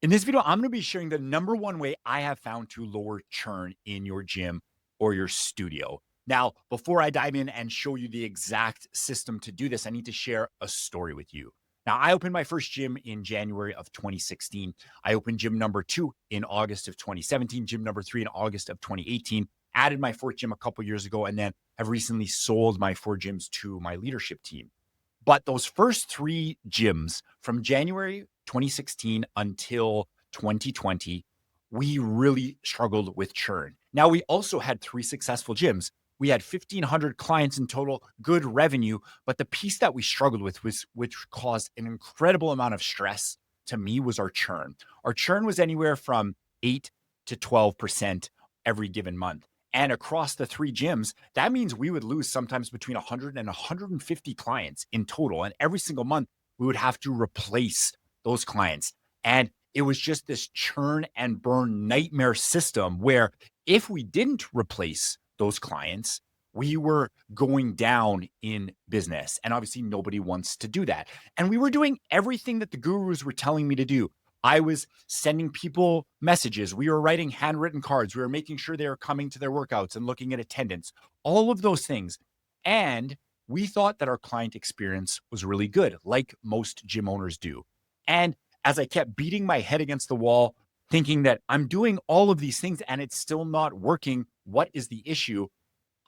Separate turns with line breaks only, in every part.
In this video, I'm going to be sharing the number one way I have found to lower churn in your gym or your studio. Now, before I dive in and show you the exact system to do this, I need to share a story with you. Now, I opened my first gym in January of 2016. I opened gym number 2 in August of 2017, gym number 3 in August of 2018, added my fourth gym a couple years ago, and then have recently sold my 4 gyms to my leadership team. But those first 3 gyms from January 2016 until 2020, we really struggled with churn. Now, we also had 3 successful gyms. We had 1,500 clients in total, good revenue. But the piece that we struggled with was, which caused an incredible amount of stress to me, was our churn. Our churn was anywhere from 8 to 12% every given month. And across the 3 gyms, that means we would lose sometimes between 100 and 150 clients in total. And every single month, we would have to replace those clients. And it was just this churn and burn nightmare system where if we didn't replace those clients, we were going down in business. And obviously, nobody wants to do that. And we were doing everything that the gurus were telling me to do. I was sending people messages. We were writing handwritten cards. We were making sure they were coming to their workouts and looking at attendance, all of those things. And we thought that our client experience was really good, like most gym owners do. And as I kept beating my head against the wall, thinking that I'm doing all of these things and it's still not working, what is the issue?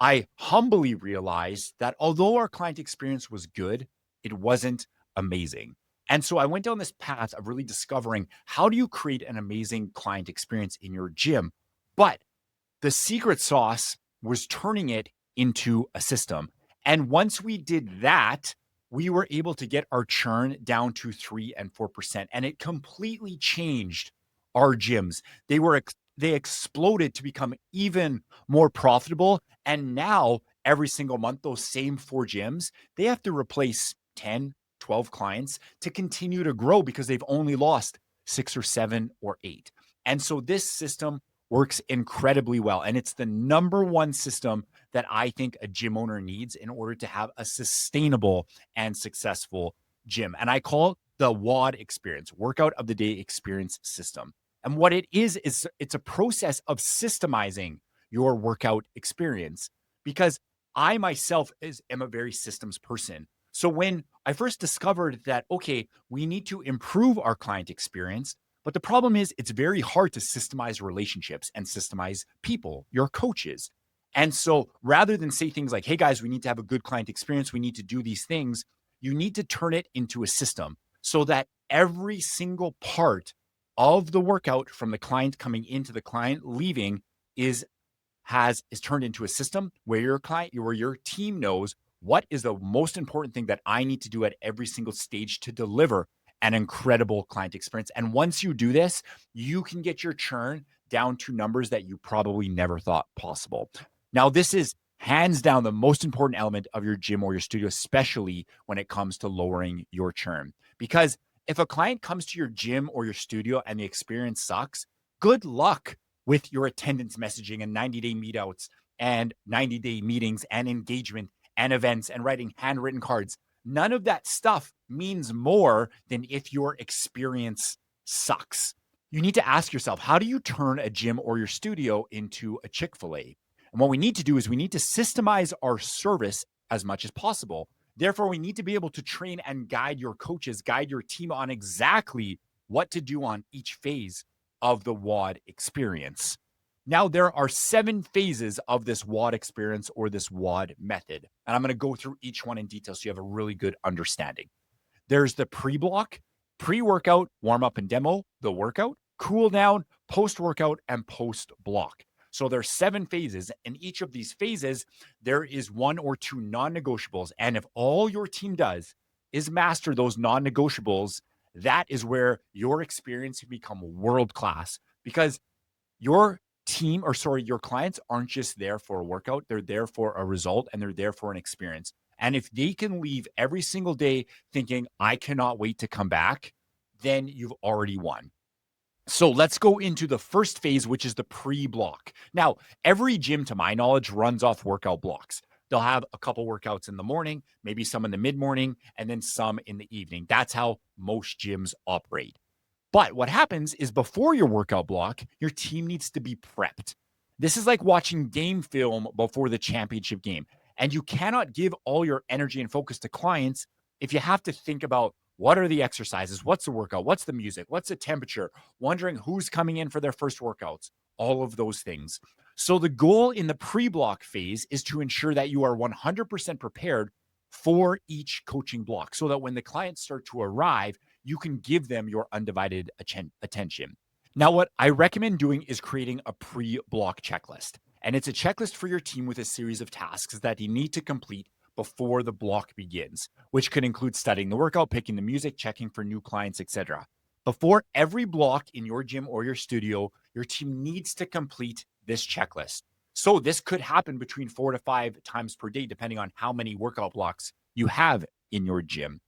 I humbly realized that although our client experience was good, it wasn't amazing. And so I went down this path of really discovering, how do you create an amazing client experience in your gym? But the secret sauce was turning it into a system. And once we did that, we were able to get our churn down to 3 and 4%. And it completely changed our gyms. They exploded to become even more profitable. And now every single month, those same 4 gyms, they have to replace 10, 12 clients to continue to grow because they've only lost 6 or 7 or 8. And so this system works incredibly well. And it's the number one system that I think a gym owner needs in order to have a sustainable and successful gym. And I call it the WOD experience, workout of the day experience system. And what it is it's a process of systemizing your workout experience, because I myself am a very systems person. So when I first discovered that, okay, we need to improve our client experience, but the problem is it's very hard to systemize relationships and systemize people, your coaches. And so rather than say things like, hey guys, we need to have a good client experience, we need to do these things, you need to turn it into a system so that every single part of the workout, from the client coming into the client leaving, is turned into a system where your team knows what is the most important thing that I need to do at every single stage to deliver an incredible client experience. And once you do this, you can get your churn down to numbers that you probably never thought possible. Now, this is hands down the most important element of your gym or your studio, especially when it comes to lowering your churn. Because if a client comes to your gym or your studio and the experience sucks, good luck with your attendance messaging and 90-day meetouts and 90-day meetings and engagement and events and writing handwritten cards. None of that stuff means more than if your experience sucks. You need to ask yourself, how do you turn a gym or your studio into a Chick-fil-A? And what we need to do is we need to systemize our service as much as possible. Therefore, we need to be able to train and guide your coaches, guide your team on exactly what to do on each phase of the WOD experience. Now, there are 7 phases of this WOD experience or this WOD method. And I'm going to go through each one in detail so you have a really good understanding. There's the pre-block, pre-workout, warm-up and demo, the workout, cool down, post-workout, and post-block. So there's 7 phases. In each of these phases, there is 1 or 2 non-negotiables. And if all your team does is master those non-negotiables, that is where your experience can become world-class, because your clients aren't just there for a workout. They're there for a result, and they're there for an experience. And if they can leave every single day thinking, I cannot wait to come back, then you've already won. So let's go into the first phase, which is the pre-block. Now, every gym, to my knowledge, runs off workout blocks. They'll have a couple workouts in the morning, maybe some in the mid-morning, and then some in the evening. That's how most gyms operate. But what happens is before your workout block, your team needs to be prepped. This is like watching game film before the championship game. And you cannot give all your energy and focus to clients if you have to think about what are the exercises, what's the workout, what's the music, what's the temperature, wondering who's coming in for their first workouts, all of those things. So the goal in the pre-block phase is to ensure that you are 100% prepared for each coaching block so that when the clients start to arrive, you can give them your undivided attention. Now, what I recommend doing is creating a pre-block checklist. And it's a checklist for your team with a series of tasks that you need to complete before the block begins, which could include studying the workout, picking the music, checking for new clients, etc. Before every block in your gym or your studio, your team needs to complete this checklist. So this could happen between 4 to 5 times per day, depending on how many workout blocks you have in your gym.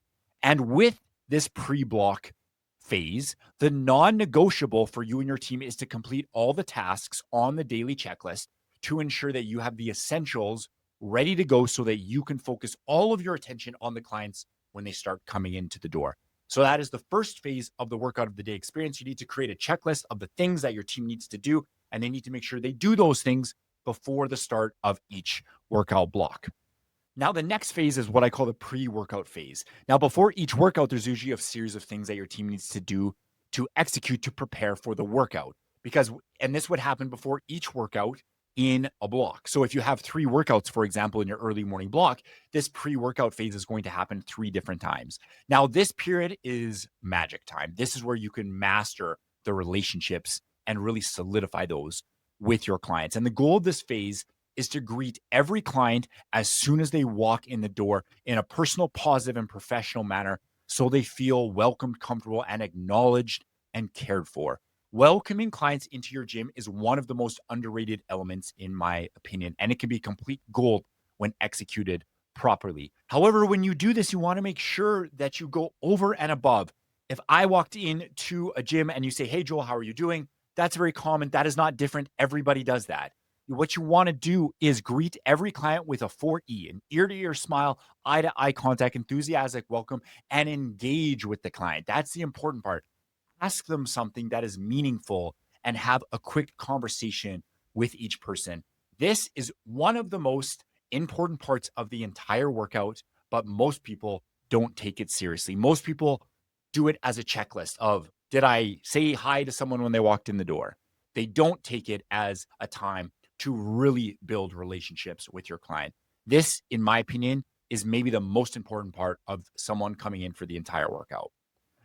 And with this pre-block phase, the non-negotiable for you and your team is to complete all the tasks on the daily checklist to ensure that you have the essentials ready to go so that you can focus all of your attention on the clients when they start coming into the door. So that is the first phase of the workout of the day experience. You need to create a checklist of the things that your team needs to do, and they need to make sure they do those things before the start of each workout block. Now, the next phase is what I call the pre-workout phase. Now, before each workout, there's usually a series of things that your team needs to do to execute to prepare for the workout. And this would happen before each workout in a block. So if you have 3 workouts, for example, in your early morning block, this pre-workout phase is going to happen 3 different times. Now, this period is magic time. This is where you can master the relationships and really solidify those with your clients. And the goal of this phase is to greet every client as soon as they walk in the door in a personal, positive, and professional manner so they feel welcomed, comfortable, and acknowledged and cared for. Welcoming clients into your gym is one of the most underrated elements, in my opinion, and it can be complete gold when executed properly. However, when you do this, you want to make sure that you go over and above. If I walked into a gym and you say, "Hey, Joel, how are you doing?" That's very common. That is not different. Everybody does that. What you want to do is greet every client with a 4E, an ear-to-ear smile, eye-to-eye contact, enthusiastic welcome, and engage with the client. That's the important part. Ask them something that is meaningful and have a quick conversation with each person. This is one of the most important parts of the entire workout, but most people don't take it seriously. Most people do it as a checklist of, did I say hi to someone when they walked in the door? They don't take it as a time to really build relationships with your client. This, in my opinion, is maybe the most important part of someone coming in for the entire workout.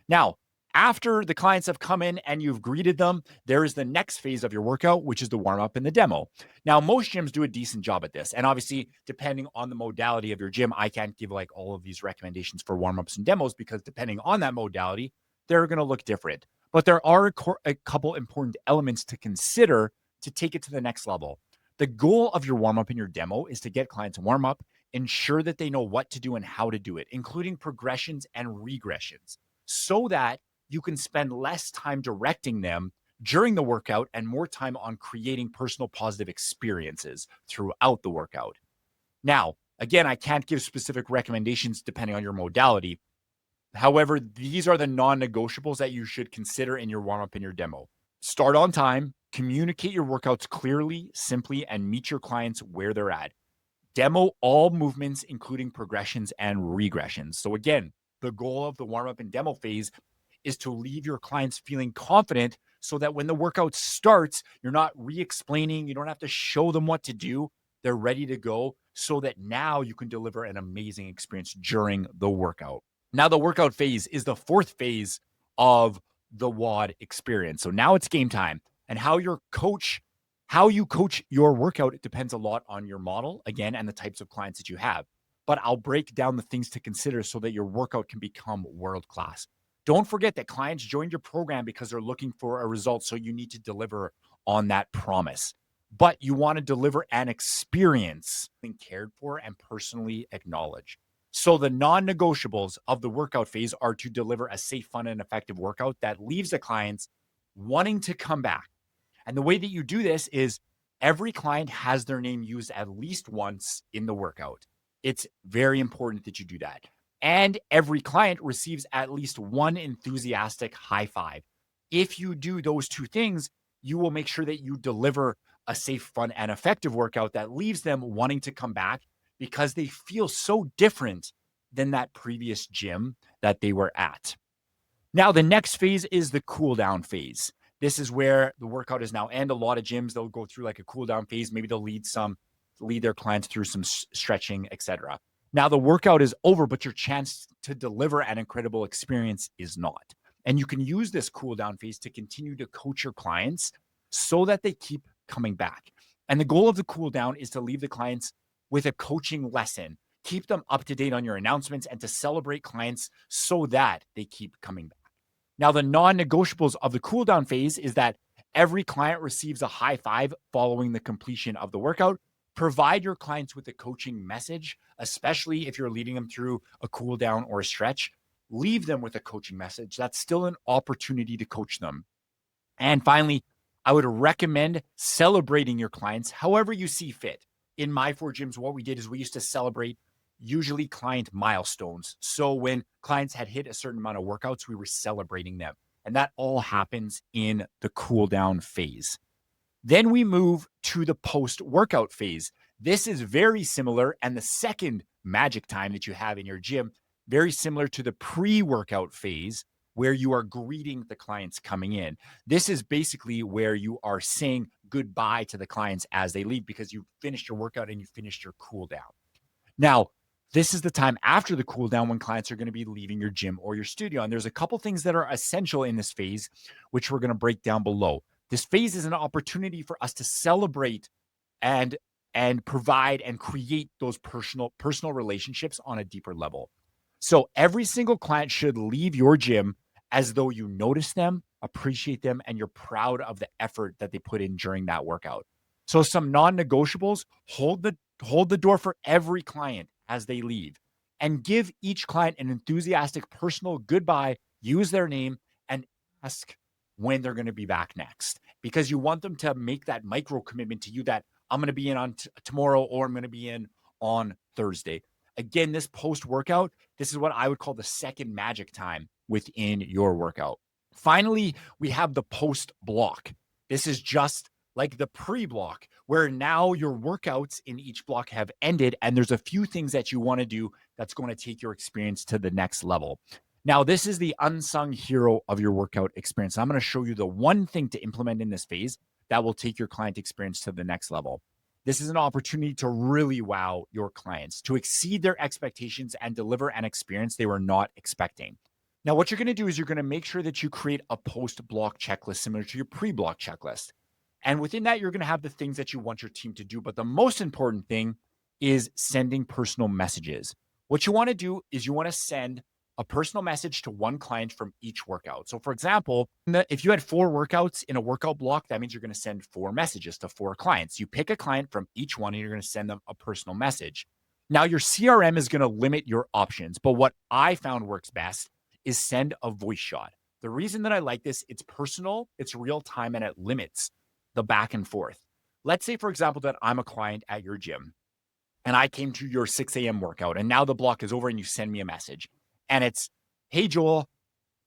Now, after the clients have come in and you've greeted them, there is the next phase of your workout, which is the warm up and the demo. Now, most gyms do a decent job at this. And obviously, depending on the modality of your gym, I can't give like all of these recommendations for warm ups and demos because depending on that modality, they're going to look different. But there are a couple important elements to consider to take it to the next level. The goal of your warm up and your demo is to get clients warm up, ensure that they know what to do and how to do it, including progressions and regressions, so that you can spend less time directing them during the workout and more time on creating personal positive experiences throughout the workout. Now, again, I can't give specific recommendations depending on your modality. However, these are the non-negotiables that you should consider in your warm-up and your demo. Start on time, communicate your workouts clearly, simply, and meet your clients where they're at. Demo all movements, including progressions and regressions. So again, the goal of the warm-up and demo phase is to leave your clients feeling confident so that when the workout starts, you're not re-explaining, you don't have to show them what to do. They're ready to go so that now you can deliver an amazing experience during the workout. Now, the workout phase is the 4th phase of the WOD experience. So now it's game time. And how you coach your workout, it depends a lot on your model, again, and the types of clients that you have. But I'll break down the things to consider so that your workout can become world-class. Don't forget that clients joined your program because they're looking for a result, so you need to deliver on that promise. But you want to deliver an experience being cared for and personally acknowledged. So the non-negotiables of the workout phase are to deliver a safe, fun, and effective workout that leaves the clients wanting to come back. And the way that you do this is every client has their name used at least once in the workout. It's very important that you do that. And every client receives at least one enthusiastic high five. If you do those two things, you will make sure that you deliver a safe, fun, and effective workout that leaves them wanting to come back because they feel so different than that previous gym that they were at. Now, the next phase is the cool down phase. This is where the workout is now end. A lot of gyms, they'll go through like a cool down phase. Maybe they'll lead their clients through some stretching, etc. Now, the workout is over, but your chance to deliver an incredible experience is not. And you can use this cool down phase to continue to coach your clients so that they keep coming back. And the goal of the cool down is to leave the clients with a coaching lesson, keep them up to date on your announcements, and to celebrate clients so that they keep coming back. Now, the non-negotiables of the cool down phase is that every client receives a high five following the completion of the workout. Provide your clients with a coaching message, especially if you're leading them through a cool down or a stretch. Leave them with a coaching message. That's still an opportunity to coach them. And finally, I would recommend celebrating your clients however you see fit. In my 4 gyms, what we did is we used to celebrate usually client milestones. So when clients had hit a certain amount of workouts, we were celebrating them. And that all happens in the cool down phase. Then we move to the post-workout phase. This is very similar, and the second magic time that you have in your gym, very similar to the pre-workout phase where you are greeting the clients coming in. This is basically where you are saying goodbye to the clients as they leave because you finished your workout and you finished your cool down. Now, this is the time after the cool down when clients are going to be leaving your gym or your studio. And there's a couple things that are essential in this phase, which we're going to break down below. This phase is an opportunity for us to celebrate and provide and create those personal relationships on a deeper level. So every single client should leave your gym as though you notice them, appreciate them, and you're proud of the effort that they put in during that workout. So some non-negotiables, hold the door for every client as they leave and give each client an enthusiastic personal goodbye, use their name, and ask when they're going to be back next, because you want them to make that micro commitment to you that I'm going to be in on tomorrow or I'm going to be in on Thursday. Again, this post-workout, this is what I would call the second magic time within your workout. Finally, we have the post-block. This is just like the pre-block, where now your workouts in each block have ended and there's a few things that you want to do that's going to take your experience to the next level. Now, this is the unsung hero of your workout experience. I'm going to show you the one thing to implement in this phase that will take your client experience to the next level. This is an opportunity to really wow your clients, to exceed their expectations and deliver an experience they were not expecting. Now, what you're going to do is you're going to make sure that you create a post-block checklist similar to your pre-block checklist. And within that, you're going to have the things that you want your team to do. But the most important thing is sending personal messages. What you want to do is you want to send a personal message to one client from each workout. So for example, if you had 4 workouts in a workout block, that means you're going to send 4 messages to 4 clients. You pick a client from each one and you're going to send them a personal message. Now your CRM is going to limit your options, but what I found works best is send a voice shot. The reason that I like this, it's personal, it's real time, and it limits the back and forth. Let's say, for example, that I'm a client at your gym and I came to your 6 a.m. workout and now the block is over and you send me a message. And it's, hey, Joel,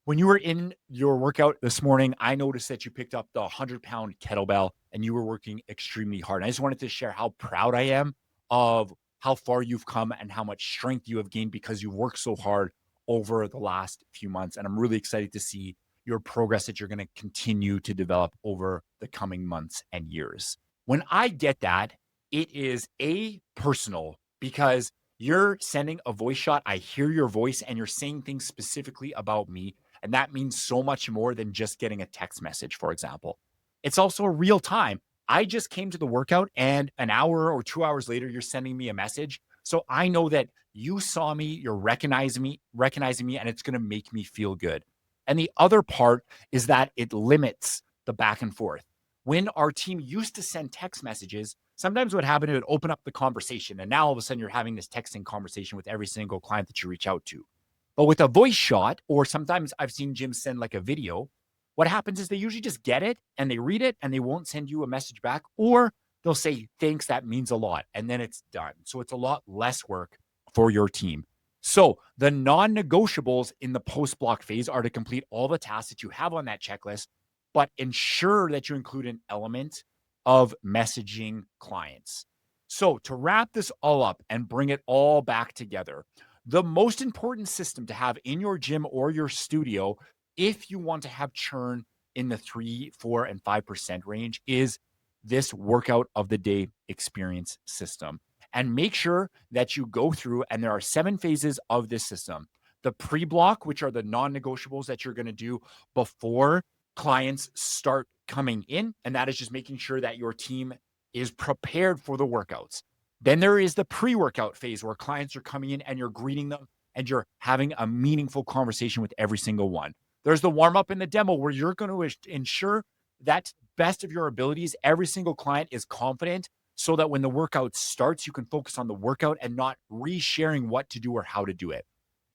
when you were in your workout this morning, I noticed that you picked up the 100-pound kettlebell and you were working extremely hard. And I just wanted to share how proud I am of how far you've come and how much strength you have gained because you worked so hard over the last few months. And I'm really excited to see your progress that you're going to continue to develop over the coming months and years. When I get that, it is personal because you're sending a voice shot. I hear your voice and you're saying things specifically about me. And that means so much more than just getting a text message, for example. It's also real time. I just came to the workout and an hour or 2 hours later, you're sending me a message. So I know that you saw me, you're recognizing me, and it's going to make me feel good. And the other part is that it limits the back and forth. When our team used to send text messages, sometimes what happened, it would open up the conversation. And now all of a sudden you're having this texting conversation with every single client that you reach out to. But with a voice shot, or sometimes I've seen gyms send like a video, what happens is they usually just get it and they read it and they won't send you a message back, or they'll say, thanks, that means a lot. And then it's done. So it's a lot less work for your team. So the non-negotiables in the post-block phase are to complete all the tasks that you have on that checklist but ensure that you include an element of messaging clients. So, to wrap this all up and bring it all back together, the most important system to have in your gym or your studio, if you want to have churn in the 3, 4, and 5% range, is this workout of the day experience system. And make sure that you go through, and there are 7 phases of this system. The pre block, which are the non negotiables that you're going to do before clients start coming in. And that is just making sure that your team is prepared for the workouts. Then there is the pre workout phase where clients are coming in and you're greeting them and you're having a meaningful conversation with every single one. There's the warm up and the demo where you're going to ensure that best of your abilities, every single client is confident so that when the workout starts, you can focus on the workout and not re-sharing what to do or how to do it.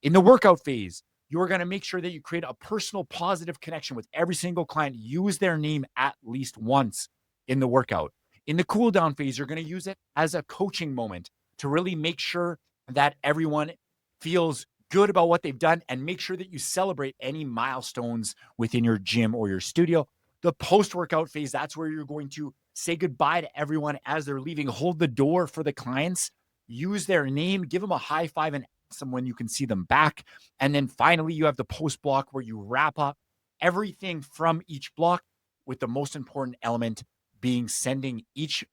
In the workout phase, you're going to make sure that you create a personal positive connection with every single client. Use their name at least once in the workout. In the cool down phase, you're going to use it as a coaching moment to really make sure that everyone feels good about what they've done and make sure that you celebrate any milestones within your gym or your studio. The post workout phase, that's where you're going to say goodbye to everyone as they're leaving, hold the door for the clients, use their name, give them a high five and ask them when you can see them back. And then finally, you have the post block where you wrap up everything from each block, with the most important element being sending each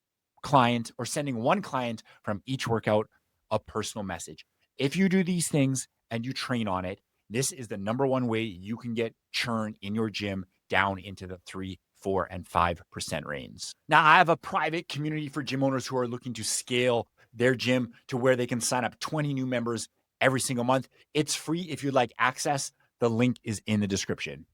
client or sending one client from each workout a personal message. If you do these things and you train on it, this is the number one way you can get churn in your gym down into the 3, 4, and 5% range. Now, I have a private community for gym owners who are looking to scale their gym to where they can sign up 20 new members every single month. It's free if you'd like access. The link is in the description.